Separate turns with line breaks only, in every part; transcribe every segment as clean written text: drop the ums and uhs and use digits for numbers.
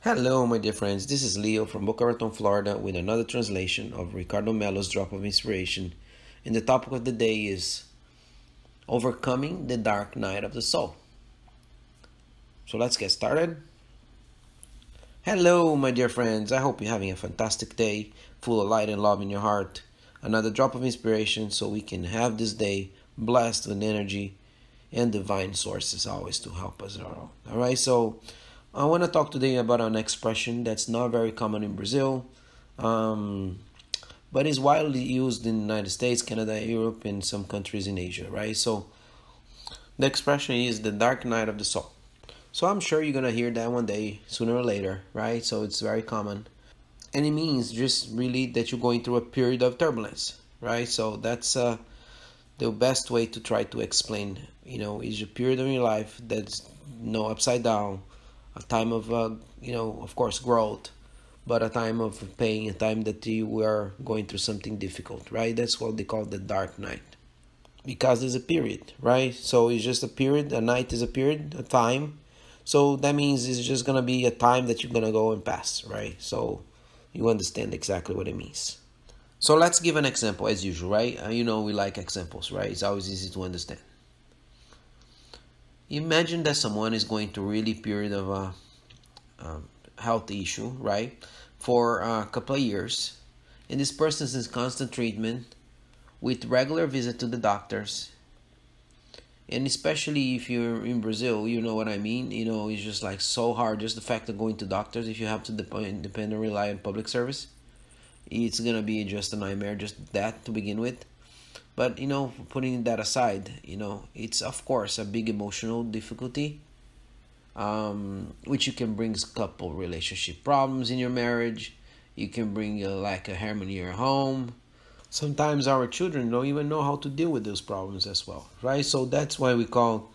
Hello, my dear friends. This is Leo from Boca Raton, Florida, with another translation of Ricardo Melo's Drop of Inspiration. And the topic of the day is Overcoming the Dark Night of the Soul. So let's get started. Hello, my dear friends. I hope you're having a fantastic day, full of light and love in your heart. Another drop of inspiration so we can have this day blessed with energy and divine sources always to help us all. Alright, so I want to talk today about an expression that's not very common in Brazil, but is widely used in the United States, Canada, Europe, and some countries in Asia, right? So the expression is the dark night of the soul. So I'm sure you're going to hear that one day, sooner or later, right? So it's very common. And it means just really that you're going through a period of turbulence, right? So that's the best way to try to explain, is a period of your life that's upside down, a time of, of course, growth, but a time of pain, a time that you are going through something difficult, right? That's what they call the dark night. Because it's a period, right? So it's just a period, a night is a period, a time. So that means it's just going to be a time that you're going to go and pass, right? So you understand exactly what it means. So let's give an example as usual, right? We like examples, right? It's always easy to understand. Imagine that someone is going through a really period of a health issue, right, for a couple of years, and this person is in constant treatment with regular visit to the doctors, and especially if you're in Brazil, you know what I mean. It's just like so hard. Just the fact of going to doctors, if you have to depend and rely on public service, it's gonna be just a nightmare. Just that to begin with. But putting that aside, it's of course a big emotional difficulty, which you can bring couple relationship problems in your marriage. You can bring a lack of harmony in your home. Sometimes our children don't even know how to deal with those problems as well, right? So that's why we call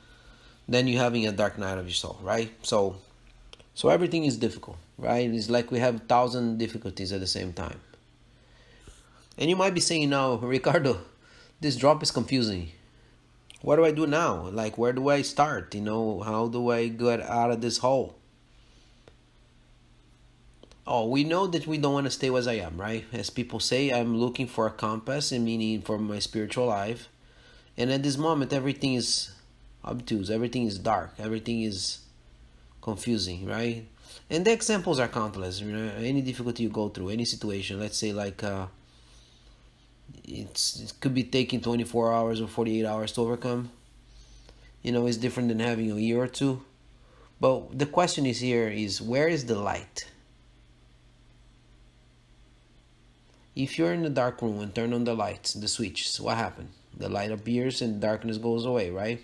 then you having a dark night of your soul, right? So everything is difficult, right? It's like we have 1,000 difficulties at the same time. And you might be saying now, Ricardo, this drop is confusing. What do I do now? Like, where do I start? How do I get out of this hole? Oh, we know that we don't want to stay as I am, right? As people say, I'm looking for a compass and meaning for my spiritual life. And at this moment, everything is obtuse. Everything is dark. Everything is confusing, right? And the examples are countless. Any difficulty you go through, any situation. Let's say like it could be taking 24 hours or 48 hours to overcome. It's different than having a year or two. But the question is where is the light? If you're in the dark room and turn on the lights, the switch, what happened? The light appears and darkness goes away, right?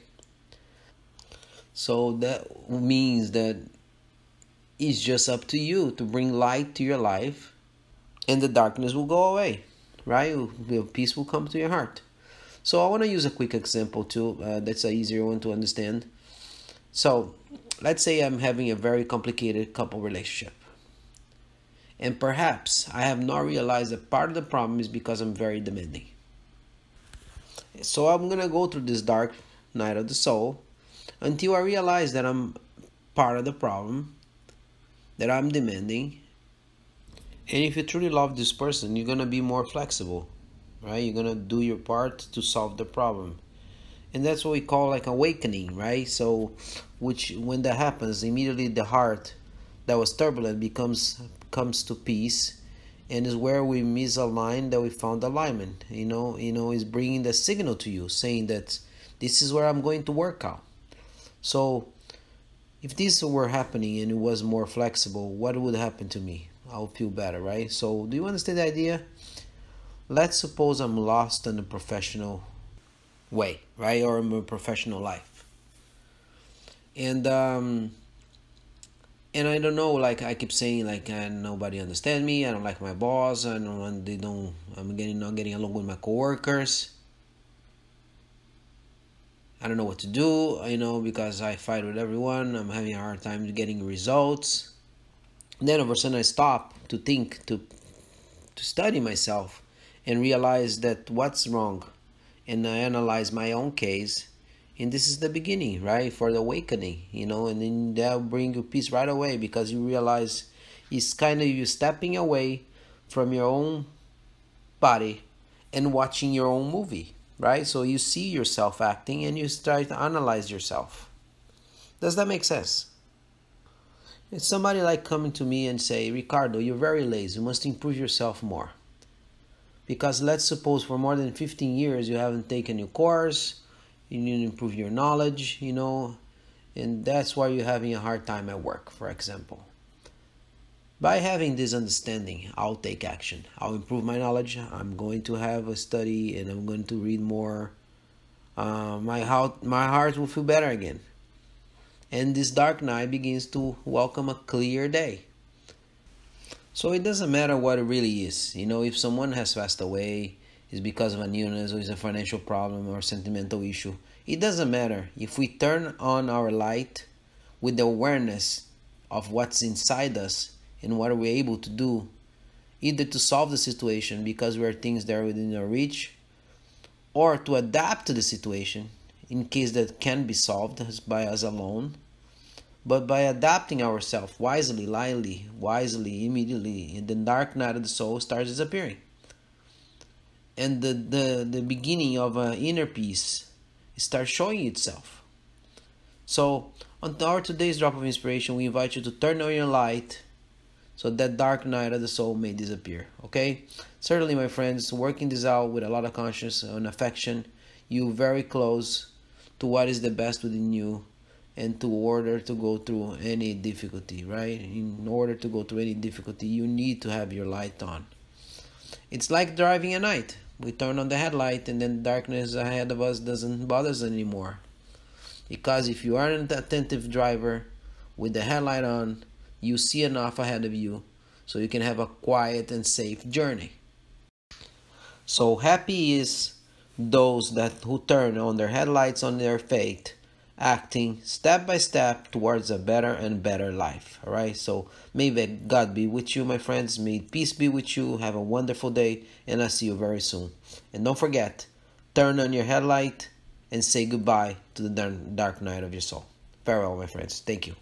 So that means that it's just up to you to bring light to your life and the darkness will go away, right? Peace will come to your heart. So I want to use a quick example too. That's an easier one to understand. So let's say I'm having a very complicated couple relationship. And perhaps I have not realized that part of the problem is because I'm very demanding. So I'm going to go through this dark night of the soul until I realize that I'm part of the problem, that I'm demanding. And if you truly love this person, you're going to be more flexible, right? You're going to do your part to solve the problem. And that's what we call like awakening, right? So when that happens, immediately the heart that was turbulent comes to peace, and is where we misalign that we found alignment. Is bringing the signal to you saying that this is where I'm going to work out. So if this were happening and it was more flexible, what would happen to me? I'll feel better, right? So do you understand the idea? Let's suppose I'm lost in a professional way, right? Or in a professional life. And I don't know, like I keep saying, like nobody understands me. I don't like my boss. I'm not getting along with my coworkers. I don't know what to do, because I fight with everyone. I'm having a hard time getting results. And then all of a sudden I stop to think, to study myself and realize that what's wrong. And I analyze my own case. And this is the beginning, right, for the awakening, and then that'll bring you peace right away because you realize It's kind of you stepping away from your own body and watching your own movie, right? So you see yourself acting and you start to analyze yourself. Does that make sense? It's somebody like coming to me and say, Ricardo, you're very lazy. You must improve yourself more. Because let's suppose for more than 15 years you haven't taken your course, you need to improve your knowledge, and that's why you're having a hard time at work, for example. By having this understanding, I'll take action. I'll improve my knowledge. I'm going to have a study and I'm going to read more. My heart will feel better again. And this dark night begins to welcome a clear day. So it doesn't matter what it really is. If someone has passed away, it's because of an illness or it's a financial problem or sentimental issue. It doesn't matter. If we turn on our light with the awareness of what's inside us and what are we able to do, either to solve the situation because there are things that are within our reach, or to adapt to the situation in case that can be solved by us alone. But by adapting ourselves wisely, lightly, wisely, immediately, the dark night of the soul starts disappearing. And the beginning of an inner peace starts showing itself. So, on our today's drop of inspiration, we invite you to turn on your light so that dark night of the soul may disappear. Okay? Certainly, my friends, working this out with a lot of conscience and affection, you very close to what is the best within you, and to order to go through any difficulty, right? In order to go through any difficulty, you need to have your light on. It's like driving at night. We turn on the headlight and then darkness ahead of us doesn't bother us anymore. Because if you are an attentive driver with the headlight on, you see enough ahead of you so you can have a quiet and safe journey. So happy is those who turn on their headlights on their faith, acting step by step towards a better and better life. All right, so may God be with you, my friends. May peace be with you. Have a wonderful day, and I'll see you very soon. And don't forget, turn on your headlight and say goodbye to the dark night of your soul. Farewell, my friends. Thank you.